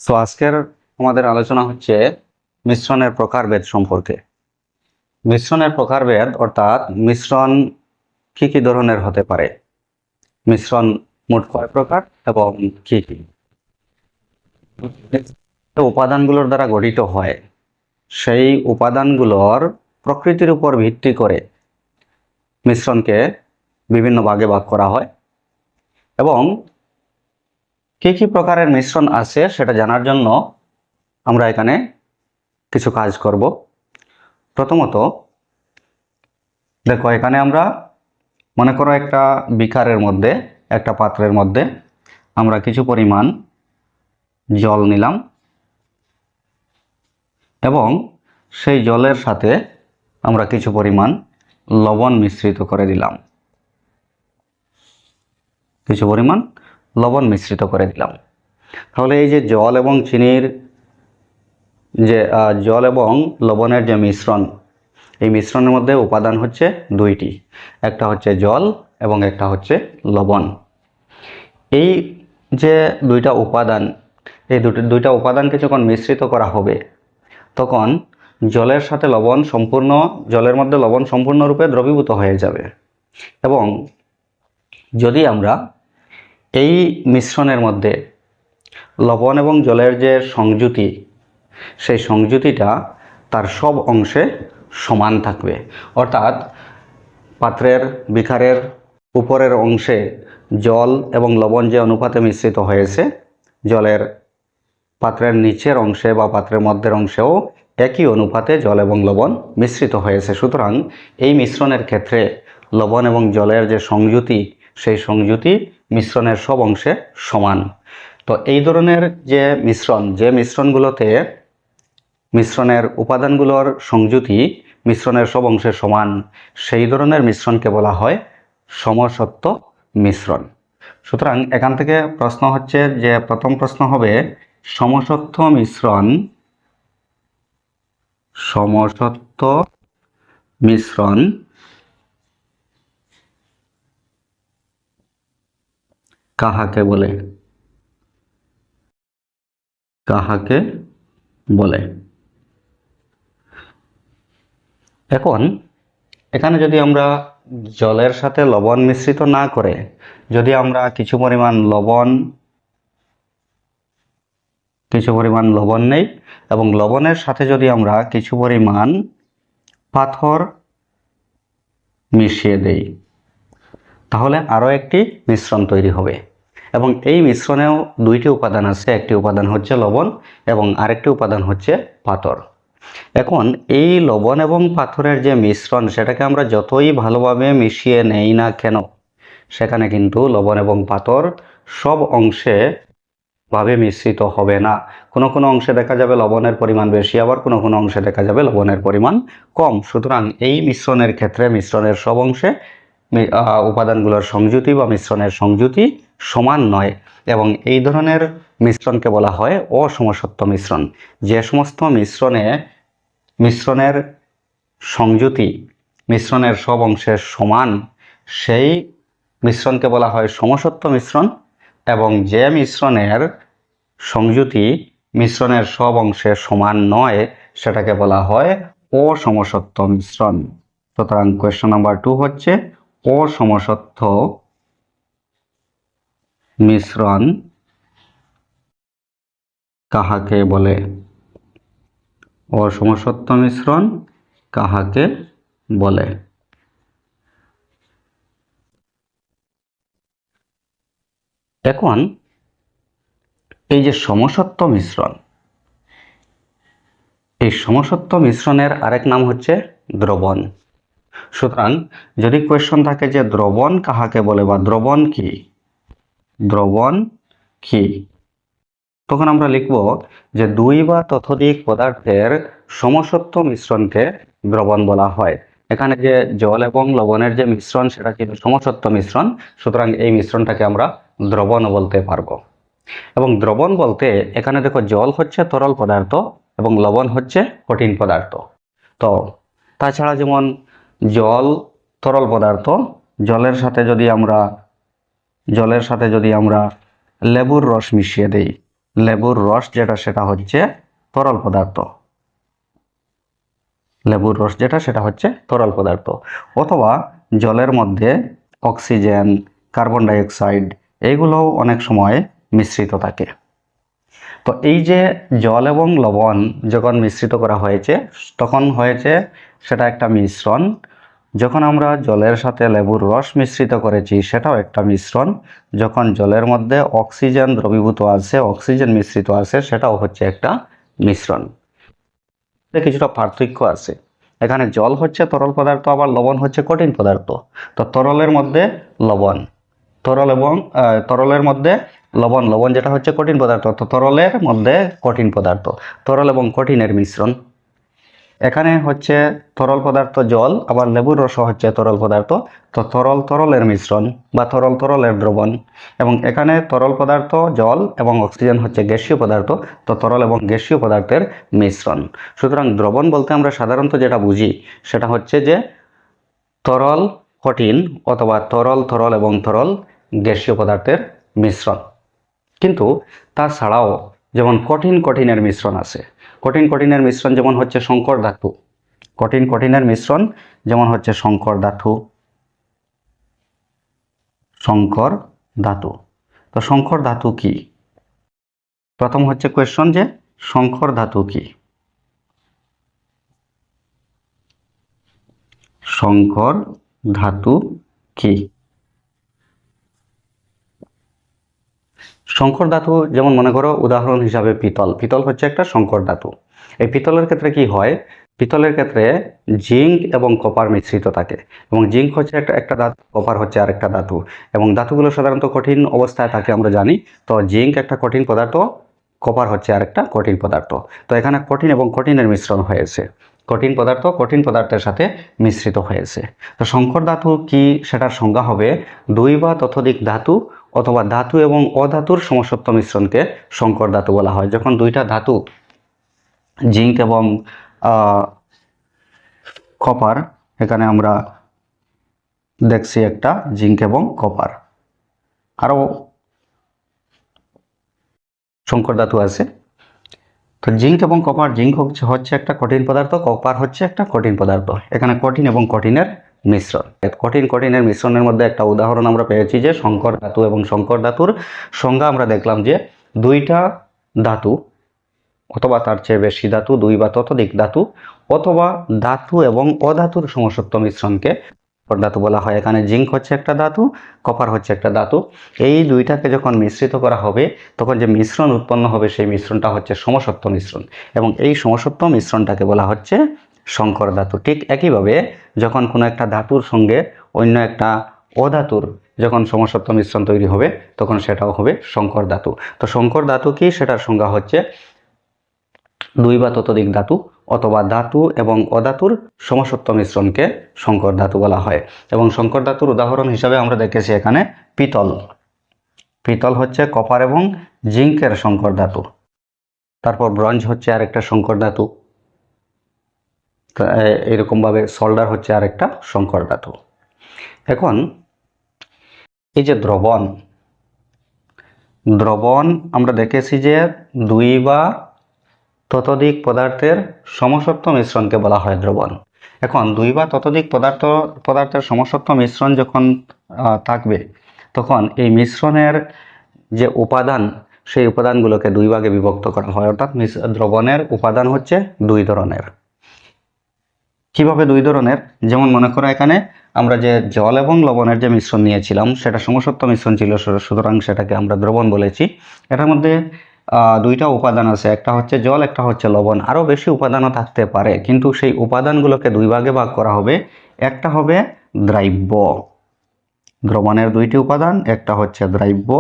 আজকের আমাদের আলোচনা হচ্ছে মিশ্রণের প্রকারভেদ সম্পর্কে। মিশ্রণের প্রকারভেদ অর্থাৎ মিশ্রণ কি কি ধরনের হতে পারে, মিশ্রণ মোট কয় প্রকার এবং কি কি উপাদানগুলোর দ্বারা গঠিত হয়, সেই উপাদানগুলোর প্রকৃতির উপর ভিত্তি করে মিশ্রণকে বিভিন্ন ভাগে ভাগ করা হয় এবং কি কি প্রকারের মিশ্রণ আছে সেটা জানার জন্য আমরা এখানে কিছু কাজ করব। প্রথমত দেখো, এখানে আমরা মনে করো একটা বিকারের মধ্যে, একটা পাত্রের মধ্যে আমরা কিছু পরিমাণ জল নিলাম এবং সেই জলের সাথে আমরা কিছু পরিমাণ লবণ মিশ্রিত করে দিলাম, কিছু পরিমাণ লবণ মিশ্রিত করে দিলাম। তাহলে এই যে জল এবং চিনির যে জল এবং লবণের যে মিশ্রণ, এই মিশ্রণের মধ্যে উপাদান হচ্ছে দুইটি, একটা হচ্ছে জল এবং একটা হচ্ছে লবণ। এই যে দুইটা উপাদান, এই দুইটা উপাদানকে যখন মিশ্রিত করা হবে তখন জলের সাথে লবণ জলের মধ্যে লবণ সম্পূর্ণরূপে দ্রবীভূত হয়ে যাবে এবং যদি আমরা এই মিশ্রণের মধ্যে লবণ এবং জলের যে সংযুতি, সেই সংযুতিটা তার সব অংশে সমান থাকবে, অর্থাৎ পাত্রের বিকারের উপরের অংশে জল এবং লবণ যে অনুপাতে মিশ্রিত হয়েছে, জলের পাত্রের নিচের অংশে বা পাত্রের মধ্যের অংশেও একই অনুপাতে জল এবং লবণ মিশ্রিত হয়েছে। সুতরাং এই মিশ্রণের ক্ষেত্রে লবণ এবং জলের যে সংযুতি, সেই সংযুতি মিশ্রণের সব অংশে সমান। তো এই ধরনের যে মিশ্রণগুলোতে মিশ্রণের উপাদানগুলোর সংযুতি মিশ্রণের সব অংশে সমান, সেই ধরনের মিশ্রণকে বলা হয় সমসত্ব মিশ্রণ। সুতরাং এখান থেকে প্রশ্ন হচ্ছে যে, প্রথম প্রশ্ন হবে সমসত্ব মিশ্রণ কাহাকে বলে? এখন এখানে যদি আমরা জলের সাথে লবণ মিশ্রিত না করে যদি আমরা কিছু পরিমাণ লবণ নেই এবং লবণের সাথে যদি আমরা কিছু পরিমাণ পাথর মিশিয়ে দেই, তাহলে আরও একটি মিশ্রণ তৈরি হবে এবং এই মিশ্রণেও দুইটি উপাদান আছে, একটি উপাদান হচ্ছে লবণ এবং আরেকটি উপাদান হচ্ছে পাথর। এখন এই লবণ এবং পাথরের যে মিশ্রণ, সেটাকে আমরা যতই ভালোভাবে মিশিয়ে নেই না কেন, সেখানে কিন্তু লবণ এবং পাথর সব অংশে ভাবে মিশ্রিত হবে না। কোনো কোনো অংশে দেখা যাবে লবণের পরিমাণ বেশি, আবার কোনো কোনো অংশে দেখা যাবে লবণের পরিমাণ কম। সুতরাং এই মিশ্রণের ক্ষেত্রে মিশ্রণের সব অংশে উপাদানগুলোর সংযুতি বা মিশ্রণের সংযুতি সমান নয় এবং এই ধরনের মিশ্রণকে বলা হয় অসমসত্ব মিশ্রণ। যে সমস্ত মিশ্রণের সংযুতি মিশ্রণের সব অংশে সমান, সেই মিশ্রণকে বলা হয় সমসত্ব মিশ্রণ এবং যে মিশ্রণের সংযুতি মিশ্রণের সব অংশে সমান নয়, সেটাকে বলা হয় অসমসত্ব মিশ্রণ। সুতরাং কোয়েশ্চন নাম্বার 2 হচ্ছে অসমসত্ব মিশ্রণ কাহাকে বলে? অসমসত্ব মিশ্রণ কাহাকে বলে? এখন এই যে সমসত্ব মিশ্রণ, এই সমসত্ব মিশ্রণের আরেক নাম হচ্ছে দ্রবণ। সুতরাং যদি কোয়েশ্চন থাকে যে দ্রবণ কাহাকে বলে বা দ্রবণ কি, তখন আমরা লিখব যে দুই বা ততোধিক পদার্থের সমসত্ব মিশ্রণকে দ্রবণ বলা হয়। এখানে যে জল এবং লবণের যে মিশ্রণ, সেটা কিন্তু সমসত্ব মিশ্রণ, সুতরাং এই মিশ্রণটাকে আমরা দ্রবণ বলতে পারবো। এবং দ্রবণ বলতে এখানে দেখো, জল হচ্ছে তরল পদার্থ এবং লবণ হচ্ছে কঠিন পদার্থ। তো তাছাড়া যেমন জল তরল পদার্থ, জলের সাথে যদি আমরা লেবুর রস মিশিয়ে দেই, লেবুর রস যেটা সেটা হচ্ছে তরল পদার্থ, লেবুর রস যেটা সেটা হচ্ছে তরল পদার্থ, অথবা জলের মধ্যে অক্সিজেন, কার্বন ডাইঅক্সাইড এইগুলোও অনেক সময় মিশ্রিত থাকে। তো এই যে জল এবং লবণ যখন মিশ্রিত করা হয়েছে তখন হয়েছে সেটা একটা মিশ্রণ। যখন আমরা জলের সাথে লেবুর রস মিশ্রিত করেছি সেটাও একটা মিশ্রণ। যখন জলের মধ্যে অক্সিজেন দ্রবীভূত আছে, অক্সিজেন মিশ্রিত আছে, সেটাও হচ্ছে একটা মিশ্রণ। কিছুটা পার্থক্য আছে। এখানে জল হচ্ছে তরল পদার্থ, আবার লবণ হচ্ছে কঠিন পদার্থ। তো তরলের মধ্যে লবণ, তরল এবং তরলের মধ্যে লবণ, লবণ যেটা হচ্ছে কঠিন পদার্থ, তো তরলের মধ্যে কঠিন পদার্থ, তরল এবং কঠিনের মিশ্রণ। এখানে হচ্ছে তরল পদার্থ জল, আবার লেবুর রস হচ্ছে তরল পদার্থ, তো তরল তরলের মিশ্রণ বা তরল তরলের দ্রবণ। এবং এখানে তরল পদার্থ জল এবং অক্সিজেন হচ্ছে গ্যাসীয় পদার্থ, তো তরল এবং গ্যাসীয় পদার্থের মিশ্রণ। সুতরাং দ্রবণ বলতে আমরা সাধারণত যেটা বুঝি সেটা হচ্ছে যে তরল কঠিন অথবা তরল তরল এবং তরল গ্যাসীয় পদার্থের মিশ্রণ। কিন্তু তাছাড়াও যেমন কঠিন কঠিনের মিশ্রণ আছে, কঠিন কঠিনের মিশ্রণ যেমন হচ্ছে সংকর ধাতু, কঠিন কঠিনের মিশ্রণ যেমন হচ্ছে সংকর ধাতু, সংকর ধাতু। তো সংকর ধাতু কি? প্রথম হচ্ছে কোয়েশ্চন যে সংকর ধাতু কি? সংকর ধাতু কি? সংকর ধাতু যেমন মনে করো উদাহরণ হিসাবে পিতল, পিতল হচ্ছে একটা সংকর ধাতু। এই পিতলের ক্ষেত্রে কি হয়, পিতলের ক্ষেত্রে জিঙ্ক এবং কপার মিশ্রিত থাকে, এবং জিঙ্ক হচ্ছে একটা ধাতু, কপার হচ্ছে আরেকটা ধাতু, এবং ধাতুগুলো সাধারণত কঠিন অবস্থায় থাকে আমরা জানি। তো জিঙ্ক একটা কঠিন পদার্থ, কপার হচ্ছে আরেকটা কঠিন পদার্থ। তো এখানে কঠিন এবং কঠিনের মিশ্রণ হয়েছে, কঠিন পদার্থ কঠিন পদার্থের সাথে মিশ্রিত হয়েছে। তো সংকর ধাতু কি, সেটার সংজ্ঞা হবে দুই বা ততোধিক ধাতু অথবা ধাতু এবং অধাতুর সমসত্ব মিশ্রণকে সংকর ধাতু বলা হয়। যখন দুইটা ধাতু জিঙ্ক এবং কপার, এখানে আমরা দেখছি একটা জিঙ্ক এবং কপার, আরও সংকর ধাতু আছে। তো জিঙ্ক এবং কপার, জিঙ্ক হচ্ছে একটা কঠিন পদার্থ, কপার হচ্ছে একটা কঠিন পদার্থ। এখানে কঠিন এবং কঠিনের মিশ্রণ, কঠিন কঠিনের মিশ্রণের মধ্যে একটা উদাহরণ আমরা পেয়েছি যে সংকর ধাতু, এবং সংকর ধাতুর সংজ্ঞা আমরা দেখলাম যে দুইটা ধাতু অথবা তার চেয়ে বেশি ধাতু, দুই বা ততোধিক ধাতু অথবা ধাতু এবং অধাতুর সমসত্ব মিশ্রণকে ধাতু বলা হয়। এখানে জিঙ্ক হচ্ছে একটা ধাতু, কপার হচ্ছে একটা ধাতু। এই দুইটাকে যখন মিশ্রিত করা হবে তখন যে মিশ্রণ উৎপন্ন হবে সেই মিশ্রণটা হচ্ছে সমসত্ব মিশ্রণ, এবং এই সমসত্ব মিশ্রণটাকে বলা হচ্ছে সংকর ধাতু। ঠিক একইভাবে যখন কোনো একটা ধাতুর সঙ্গে অন্য একটা অধাতুর যখন সমসত্ব মিশ্রণ তৈরি হবে তখন সেটাও হবে সংকর ধাতু। তো সংকর ধাতু কি, সেটার সংজ্ঞা হচ্ছে দুই বা ততোধিক ধাতু অথবা ধাতু এবং অধাতুর সমসত্ব মিশ্রণকে সংকর ধাতু বলা হয়। এবং সংকর ধাতুর উদাহরণ হিসাবে আমরা দেখেছি এখানে পিতল, পিতল হচ্ছে কপার এবং জিঙ্কের সংকর ধাতু। তারপর ব্রোঞ্জ হচ্ছে আরেকটা সংকর ধাতু, এরকমভাবে সোল্ডার হচ্ছে আরেকটা সংকর ধাতু। এখন এই যে দ্রবণ, দ্রবণ আমরা দেখেছি যে দুই বা ততোধিক পদার্থের সমসত্ব মিশ্রণকে বলা হয় দ্রবণ। এখন দুই বা ততোধিক পদার্থের সমসত্ব মিশ্রণ যখন থাকবে তখন এই মিশ্রণের যে উপাদান সেই উপাদানগুলোকে দুই ভাগে বিভক্ত করা হয়, অর্থাৎ দ্রবণের উপাদান হচ্ছে দুই ধরনের। কিভাবে দুই ধরনের? যেমন মনে করো এখানে আমরা যে জল এবং লবণের যে মিশ্রণ নিয়েছিলাম সেটা সমসত্ব মিশ্রণ ছিল, সুতরাং সেটাকে আমরা দ্রবণ বলেছি। এটার মধ্যে দুইটা উপাদান আছে, একটা হচ্ছে জল, একটা হচ্ছে লবণ। আরও বেশি উপাদানও থাকতে পারে, কিন্তু সেই উপাদানগুলোকে দুই ভাগে ভাগ করা হবে। একটা হবে দ্রাব্য, দ্রবণের দুইটি উপাদান, একটা হচ্ছে দ্রাব্য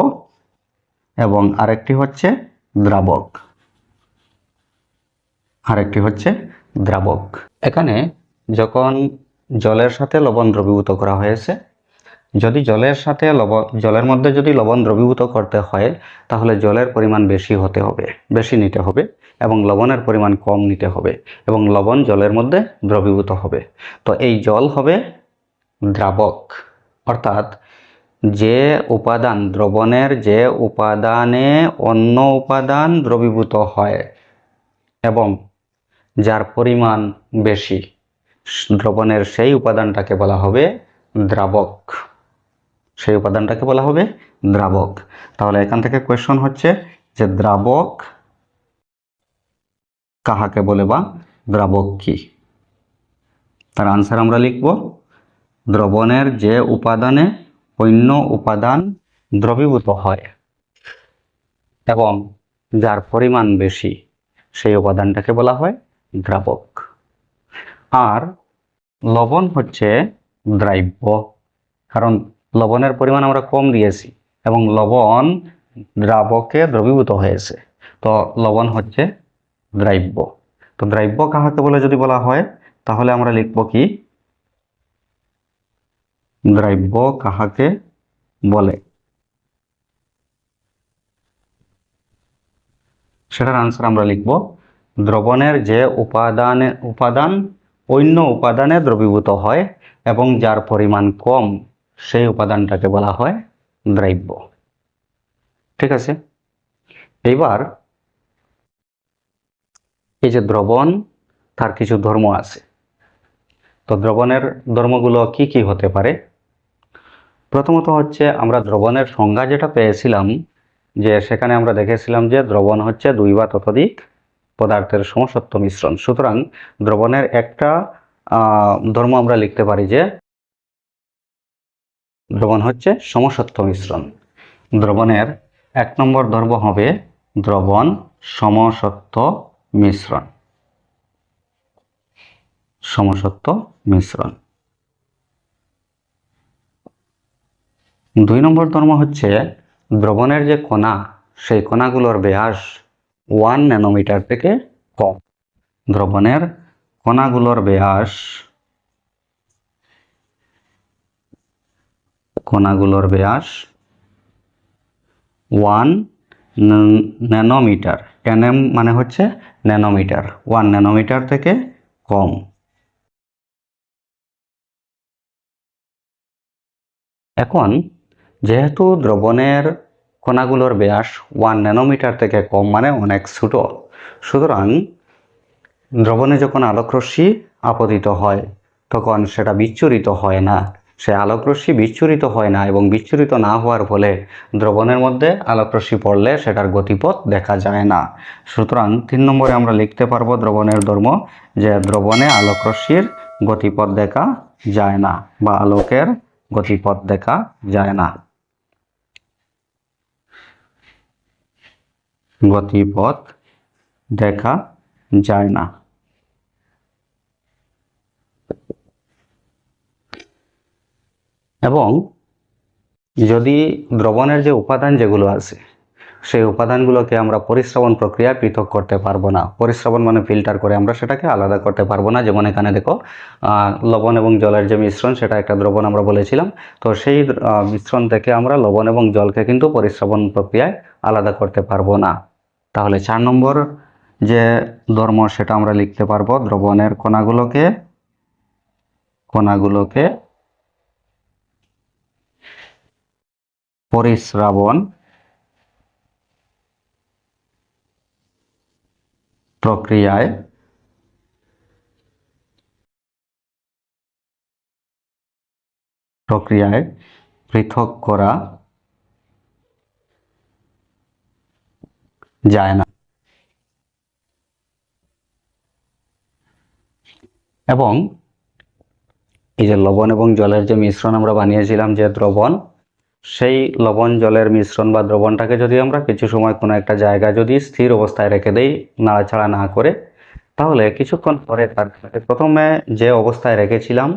এবং আরেকটি হচ্ছে দ্রাবক, আরেকটি হচ্ছে দ্রাবক। এখানে যখন জলের সাথে লবণ দ্রবীভূত করা হয়েছে, যদি জলের মধ্যে যদি লবণ দ্রবীভূত করতে হয় তাহলে জলের পরিমাণ বেশি হতে হবে, বেশি নিতে হবে, এবং লবণের পরিমাণ কম নিতে হবে, এবং লবণ জলের মধ্যে দ্রবীভূত হবে। তো এই জল হবে দ্রাবক, অর্থাৎ যে উপাদান, দ্রবণের যে উপাদানে অন্য উপাদান দ্রবীভূত হয় এবং যার পরিমাণ বেশি, দ্রবণের সেই উপাদানটাকে বলা হবে দ্রাবক। সেই উপাদানটাকে বলা হবে দ্রাবক। তাহলে এখান থেকে কোয়েশ্চন হচ্ছে যে দ্রাবক কাহাকে বলে বা দ্রাবক কি? তার আনসার আমরা লিখব দ্রবণের যে উপাদানে অন্য উপাদান দ্রবীভূত হয় এবং যার পরিমাণ বেশি, সেই উপাদানটাকে বলা হয় দ্রাবক। আর লবণ হচ্ছে দ্রাব্য, কারণ লবণের পরিমাণ আমরা কম দিয়েছি এবং লবণ দ্রাবকে দ্রবীভূত হয়েছে, তো লবণ হচ্ছে দ্রাব্য। তো দ্রাব্য কাহাকে বলে যদি বলা হয়, তাহলে আমরা লিখব কি দ্রাব্য কাহাকে বলে, সেটার আনসার আমরা লিখব দ্রবণের যে উপাদান অন্য উপাদানে দ্রবীভূত হয় এবং যার পরিমাণ কম, সেই উপাদানটাকে বলা হয় দ্রাব্য। ঠিক আছে, এইবার এই যে দ্রবণ, তার কিছু ধর্ম আছে। তো দ্রবণের ধর্মগুলো কি কি হতে পারে? প্রথমত হচ্ছে আমরা দ্রবণের সংজ্ঞা যেটা পেয়েছিলাম, যে সেখানে আমরা দেখেছিলাম যে দ্রবণ হচ্ছে দুই বা ততোধিক পদার্থের সমসত্ব মিশ্রণ। সুতরাং দ্রবণের একটা ধর্ম আমরা লিখতে পারি যে দ্রবণ হচ্ছে সমসত্ব মিশ্রণ। দ্রবণের 1 নম্বর ধর্ম হবে দ্রবণ সমসত্ব মিশ্রণ। সমসত্ব মিশ্রণ। 2 নম্বর ধর্ম হচ্ছে দ্রবণের যে কণা, সেই কণাগুলোর ব্যাস 1 ন্যানোমিটার থেকে কম। দ্রবণের কণাগুলোর ব্যাস 1 ন্যানোমিটার, nm মানে হচ্ছে ন্যানোমিটার, 1 ন্যানোমিটার থেকে কম। এখন যেহেতু দ্রবণের কণাগুলোর ব্যাস 1 ন্যানোমিটার থেকে কম মানে অনেক ছোট, সুতরাং দ্রবণে যখন আলোকরশ্মি আপতিত হয় তখন সেটা বিচ্ছুরিত হয় না। সে আলোকরশ্মি বিচ্ছুরিত হয় না এবং বিচ্ছুরিত না হওয়ার ফলে দ্রবণের মধ্যে আলোকরশ্মি পড়লে সেটার গতিপথ দেখা যায় না। সুতরাং 3 নম্বরে আমরা লিখতে পারবো দ্রবণের ধর্ম যে দ্রবণে আলোকরশ্মির গতিপথ দেখা যায় না বা আলোকের গতিপথ দেখা যায় না। গতিপথ দেখা যায় না। এবং যদি দ্রবণের যে উপাদান যেগুলো আছে, সেই উপাদানগুলোকে আমরা পরিস্রবণ প্রক্রিয়ায় পৃথক করতে পারবো না। পরিস্রবণ মানে ফিল্টার করে আমরা সেটাকে আলাদা করতে পারবো না। যেমন এখানে দেখো লবণ এবং জলের যে মিশ্রণ, সেটা একটা দ্রবণ আমরা বলেছিলাম। তো সেই মিশ্রণ থেকে আমরা লবণ এবং জলকে কিন্তু পরিস্রবণ প্রক্রিয়ায় আলাদা করতে পারবো না। তাহলে 4 নম্বর যে ধর্ম, সেটা আমরা লিখতে পারবো দ্রবণের কণাগুলোকে পরিস্রাবণ প্রক্রিয়ায় পৃথক করা যায় না। এবং এই যে লবণ এবং জলের যে মিশ্রণ আমরা বানিয়েছিলাম যে দ্রবণ, সেই লবণ জলের মিশ্রণ বা দ্রবণটাকে যদি আমরা কিছু সময় কোনো একটা জায়গায় যদি স্থির অবস্থায় রেখে দেই, নাড়াচাড়া না করে, তাহলে কিছুক্ষণ পরে তার প্রথমে যে অবস্থায় রেখেছিলাম,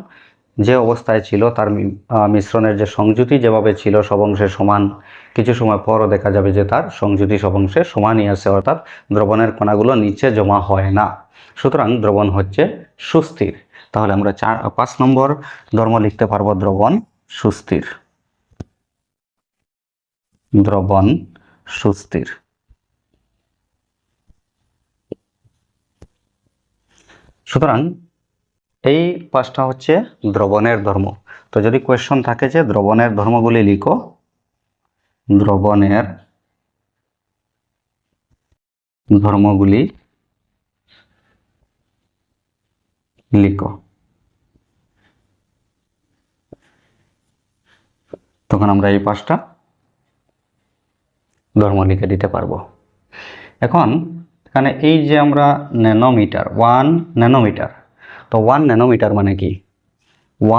যে অবস্থায় ছিল তার মিশ্রণের যে সংযুতি যেভাবে ছিল সব অংশে সমান, কিছু সময় পরও দেখা যাবে যে তার সংযুতি সব অংশে সমানই আছে, অর্থাৎ দ্রবণের কণাগুলো নিচে জমা হয় না। সুতরাং দ্রবণ হচ্ছে সুস্থির। তাহলে আমরা 5 নম্বর ধর্ম লিখতে পারবো দ্রবণ সুস্থির। দ্রবণ সুস্থির। সুতরাং এই পাঁচটা হচ্ছে দ্রবণের ধর্ম। তো যদি কোয়েশ্চন থাকে যে দ্রবণের ধর্মগুলি লিখো, দ্রবণের ধর্মগুলি লিখো, তখন আমরা এই পাঁচটা ধর্ম লিখে দিতে পারবো। এখন এখানে এই যে আমরা ন্যানোমিটার, 1 ন্যানোমিটার, তো 1 ন্যানোমিটার মানে কি?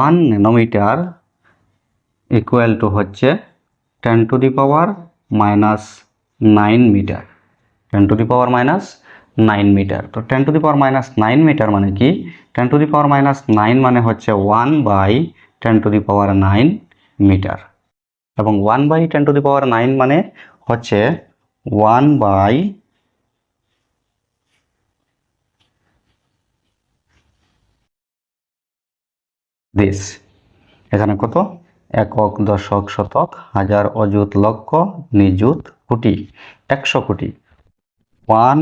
1 ন্যানোমিটার ইকুয়াল টু হচ্ছে 10⁻⁻9 মিটার, 10⁻⁻9 মিটার। তো 10⁻⁻9 মিটার মানে কি? 10⁻⁻9 মানে হচ্ছে 1/10⁻9 মিটার, এবং 1/10⁻9 মানে হচ্ছে 1 দিস। এখানে কত? একক, দশক, শতক, হাজার, অযুত, লক্ষ, নিযুত, কোটি, 100 কোটি। 1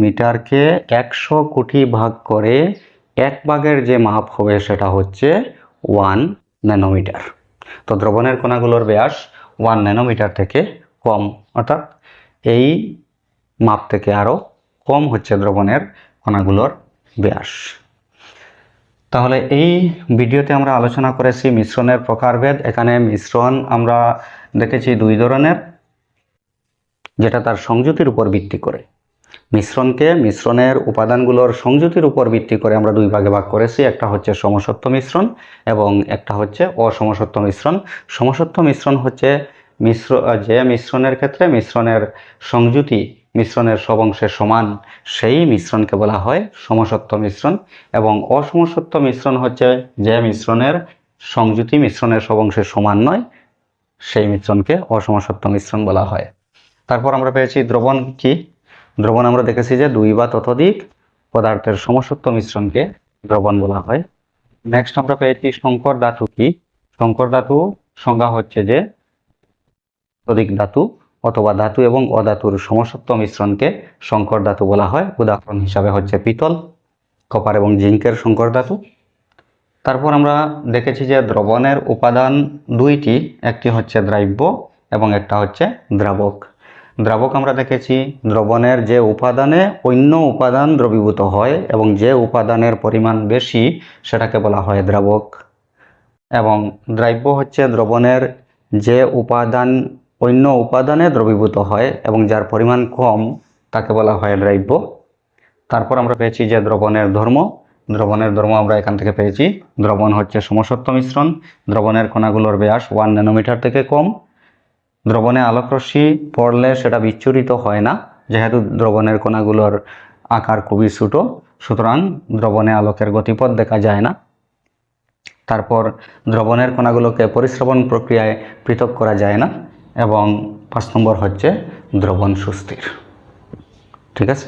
মিটারকে 100 কোটি ভাগ করে 1 ভাগের যে মাপ হবে সেটা হচ্ছে 1 ন্যানোমিটার। তো দ্রবণের কণাগুলোর ব্যাস 1 ন্যানোমিটার থেকে কম, অর্থাৎ এই মাপ থেকে আরও কম হচ্ছে দ্রবণের কণাগুলোর ব্যাস। তাহলে এই ভিডিওতে আমরা আলোচনা করেছি মিশ্রণের প্রকারভেদ। এখানে মিশ্রণ আমরা দেখেছি দুই ধরনের, যেটা তার সংযুতির উপর ভিত্তি করে। মিশ্রণের উপাদানগুলোর সংযুতির উপর ভিত্তি করে আমরা দুই ভাগে ভাগ করেছি। একটা হচ্ছে সমসত্ব মিশ্রণ এবং একটা হচ্ছে অসমসত্ব মিশ্রণ। সমসত্ব মিশ্রণ হচ্ছে যে মিশ্রণের ক্ষেত্রে মিশ্রণের সংযুতি মিশ্রণের সব অংশে সমান, সেই মিশ্রণকে বলা হয় সমসত্ব মিশ্রণ। এবং অসমসত্ব মিশ্রণ হচ্ছে যে মিশ্রণের সংযুতি মিশ্রণের সব অংশে সমান নয়, সেই মিশ্রণকে অসমসত্ব মিশ্রণ বলা হয়। তারপর আমরা পেয়েছি দ্রবণ কি? দ্রবণ আমরা দেখেছি যে 2 বা ততোধিক পদার্থের সমসত্ব মিশ্রণকে দ্রবণ বলা হয়। নেক্সট আমরা পেয়েছি সংকর ধাতু কি? সংকর ধাতু সংজ্ঞা হচ্ছে যে ততোধিক ধাতু অথবা ধাতু এবং অধাতুর সমসত্ব মিশ্রণকে সংকর ধাতু বলা হয়। উদাহরণ হিসাবে হচ্ছে পিতল, কপার এবং জিঙ্কের সংকর ধাতু। তারপর আমরা দেখেছি যে দ্রবণের উপাদান দুইটি, একটি হচ্ছে দ্রাব্য এবং একটা হচ্ছে দ্রাবক। দ্রাবক আমরা দেখেছি দ্রবণের যে উপাদানে অন্য উপাদান দ্রবীভূত হয় এবং যে উপাদানের পরিমাণ বেশি সেটাকে বলা হয় দ্রাবক। এবং দ্রাব্য হচ্ছে দ্রবণের যে উপাদান অন্য উপাদানে দ্রবীভূত হয় এবং যার পরিমাণ কম তাকে বলা হয় দ্রাব্য। তারপর আমরা পেয়েছি যে দ্রবণের ধর্ম। দ্রবণের ধর্ম আমরা এখান থেকে পেয়েছি, দ্রবণ হচ্ছে সমসত্ব মিশ্রণ, দ্রবণের কণাগুলোর ব্যাস 1 ন্যানোমিটার থেকে কম, দ্রবণে আলোকরশ্মি পড়লে সেটা বিচ্ছুরিত হয় না, যেহেতু দ্রবণের কণাগুলোর আকার খুবই ছোট, সুতরাং দ্রবণে আলোকের গতিপথ দেখা যায় না। তারপর দ্রবণের কণাগুলোকে পরিস্রবণ প্রক্রিয়ায় পৃথক করা যায় না। এবং 5 নম্বর হচ্ছে দ্রবণ সুস্থির। ঠিক আছে।